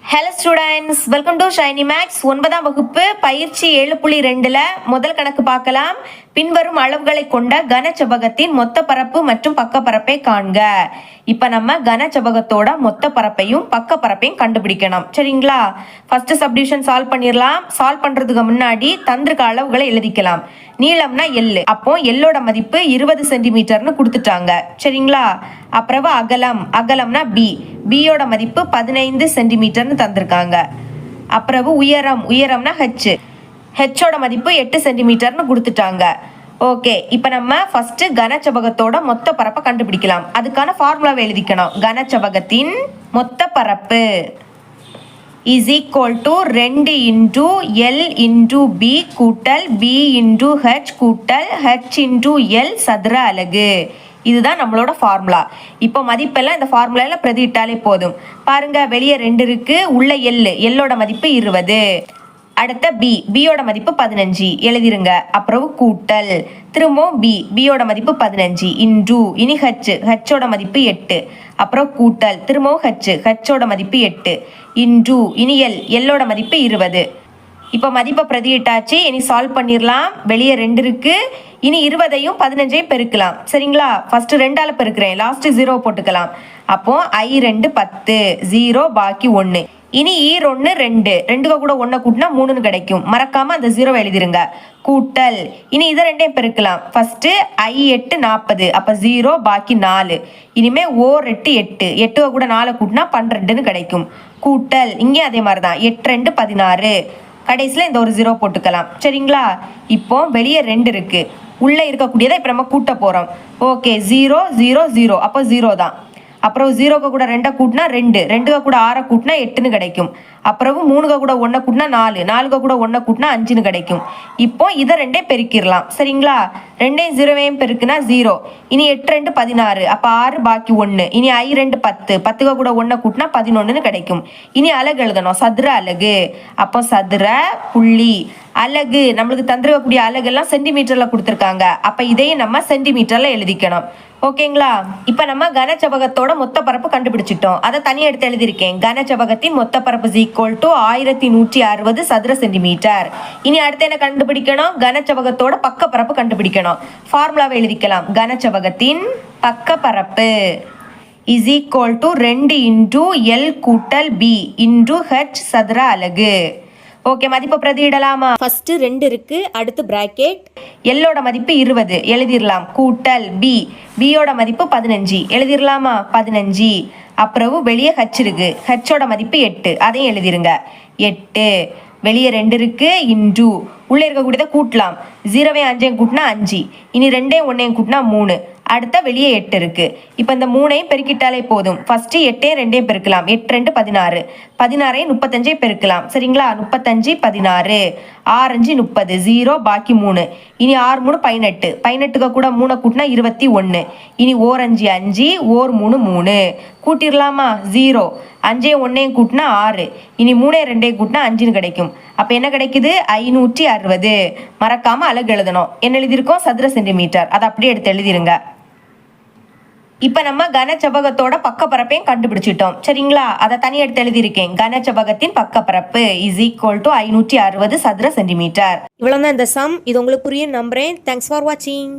Hello students, welcome to Shiny Max. 9ஆம் வகுப்பு பயிற்சி 7.2ல முதல் கணக்கு பார்க்கலாம். பின்வரும் அளவுகளை கொண்ட கனச்செவ்வகத்தின் மொத்த பரப்பு மற்றும் பக்கப்பரப்பை காண்க. இப்ப நம்ம கனச்செவ்வகத்தோட மொத்த பரப்பையும் பக்கப்பரப்பையும் கண்டுபிடிக்கணும். சரிங்களா? ஃபர்ஸ்ட் சப்டிவிஷன் சால்வ் பண்ணிடலாம். சால்வ் பண்றதுக்கு முன்னாடி தந்திருக்க அளவுகளை எழுதிக்கலாம். நீளம்னா எல், அப்போ எல்லோட மதிப்பு 20 சென்டிமீட்டர்னு கொடுத்துட்டாங்க. சரிங்களா? அப்புறம் அகலம்னா பியோட மதிப்பு 15 சென்டிமீட்டர்னு தந்திருக்காங்க. அப்புறம் உயரம்னா ஹெச்சோட மதிப்பு 8 சென்டிமீட்டர்னு கொடுத்துட்டாங்க. ஓகே, இப்போ நம்ம ஃபர்ஸ்ட் கனச்செவ்வகத்தோட மொத்த பரப்பை கண்டுபிடிக்கலாம். அதுக்கான ஃபார்முலாவை எழுதிக்கணும். கனச்செவ்வகத்தின் மொத்த பரப்பு is equal to 2 into L into B கூட்டல் B into H கூட்டல் H into L சதுர அலகு. இதுதான் நம்மளோட ஃபார்முலா. இப்போ மதிப்பெல்லாம் இந்த ஃபார்முலால பிரதியிட்டாலே போதும். பாருங்க, வெளியே 2 இருக்கு, உள்ள எல்லோட மதிப்பு 20. அடுத்த பியோட மதிப்பு 15 எழுதிருங்க. அப்புறம் கூட்டல் திரும்பவும் பியோட மதிப்பு 15 இன்டு இனி ஹெச்சோட மதிப்பு 8. அப்புறம் கூட்டல் திரும்பவும் ஹெச்சோட மதிப்பு 8 இன்டு இனி எல்லோட மதிப்பு 20. இப்போ மதிப்பை பிரதியிட்டாச்சு. இனி சால்வ் பண்ணிடலாம். வெளியே 2 இருக்கு, இனி 20ஐயும் 15ஐயும் பெருக்கலாம். சரிங்களா? ஃபர்ஸ்ட் 2ஆல பெருக்கிறேன், லாஸ்ட் 0 போட்டுக்கலாம். அப்போ I2 10, 0 பாக்கி 1. இனி ஈர்1 2, 2 கூட 1 கூட்டினா 3ன்னு கிடைக்கும். மறக்காம அந்த 0 எழுதிருங்க. கூட்டல் இனி இதை 2ஐயும் பெருக்கலாம். ஃபர்ஸ்ட் I8 40, அப்ப 0 பாக்கி 4. இனிமே ஓர் 8 8, 8 கூட 4 கூட்டினா 12ன்னு கிடைக்கும். கூட்டல் இங்கே அதே மாதிரி தான், 8 2 16. கடைசியில் இந்த ஒரு 0 போட்டுக்கலாம். சரிங்களா? இப்போ வெளியே 2 இருக்கு, உள்ள இருக்கக்கூடியதை இப்போ நம்ம கூட்ட போறோம். ஓகே, 0 0 0, அப்போ 0 தான். அப்புறம் 0 கூட 2 கூட்டினா 2, 2 கூட 6 கூட்டினா 8ன்னு கிடைக்கும். அப்புறம் 3 கூட 1 கூட்டினா 4, 4 கூட 1 கூட்டினா 5ன்னு கிடைக்கும். இப்போ இதை 2ஐயும் பெருக்கிடலாம். சரிங்களா? 2ஐயும் 0ஐயும் பெருக்குனா 0. இனி 8 2 16, அப்போ 6 பாக்கி 1. இனி I2 10, 10 கூட 1 கூட்டினா 11ன்னு கிடைக்கும். இனி அலகு எழுதணும், சதுர அலகு. அப்போ சதுர புள்ளி அலகு, நம்மளுக்கு தந்திருக்கக்கூடிய அலகெல்லாம் சென்டிமீட்டர்ல கொடுத்துருக்காங்க. அப்ப இதையும் நம்ம சென்டிமீட்டர்ல எழுதிக்கணும். ஓகேங்களா? இப்ப நம்ம கனச்செவ்வகத்தோட மொத்த பரப்பு கண்டுபிடிச்சிட்டோம். அதை தனியா எடுத்து எழுதியிருக்கேன். கனச்செவ்வகத்தின் மொத்த பரப்பு ஈக்குவல் டு 1160 சதுர சென்டிமீட்டர். இனி அடுத்து என்ன கண்டுபிடிக்கணும்? கனச்செவ்வகத்தோட பக்க பரப்பு கண்டுபிடிக்கணும். ஃபார்முலாவை எழுதிக்கலாம். கனச்செவ்வகத்தின் பக்க பரப்பு is equal to 2 into L கூட்டல் B into H சதுர அலகு. ஓகே, மதிப்பு பிரதியிடலாமா? ஃபர்ஸ்ட் 2 இருக்கு, அடுத்து பிராக்கெட் எல்லோட மதிப்பு 20 எழுதிடலாம். கூட்டல் பியோட மதிப்பு 15 எழுதிடலாமா? 15. அப்புறம் வெளியே H இருக்கு, ஹெச்சோட மதிப்பு 8, அதையும் எழுதிருங்க. 8 வெளியே 2 இருக்கு, இன்டு உள்ள இருக்கக்கூடியதை கூட்டலாம். 0ஐயும் 5ஐயும் கூட்டினா 5, இனி 2ஐயும் 1ஐயும் கூட்டினா 3. அடுத்த வெளியே 8 இருக்கு. இப்போ இந்த 3ஐயும் பெருக்கிட்டாலே போதும். ஃபர்ஸ்ட் 8ஐயும் 2ஐயும் பெருக்கலாம். 8 2 16, 16ஐயும் 35ஐயும் பெருக்கலாம். சரிங்களா? 35 16, 6 5 30, 0 பாக்கி 3. இனி 6 3 18, 18 கூட 3 கூட்டினா 21. இனி ஓர் 5 5, ஓர் 3 3 கூட்டிடலாமா? 0, 5ஐயும் 1ஐயும் கூட்டினா 6. இனி 3ஐயும் 2ஐயும் கூட்டினா 5ன்னு கிடைக்கும். அப்போ என்ன கிடைக்குது? 560. மறக்காம அலகு எழுதணும். என்ன எழுதியிருக்கோம்? சதுர சென்டிமீட்டர். அதை அப்படியே எடுத்து எழுதிருங்க. இப்ப நம்ம கனச்செவ்வகத்தோட பக்கப்பரப்பையும் கண்டுபிடிச்சிட்டோம். சரிங்களா? அதை தனியாக எடுத்து எழுதியிருக்கேன். கனச்செவ்வகத்தின் பக்கப்பரப்பு இஸ் ஈக்குவல் டு 560 சதுர சென்டிமீட்டர். இவ்வளவுதான் இந்த சம். இது உங்களுக்கு புரியும் நம்புறேன். தேங்க்ஸ் ஃபார் வாட்சிங்.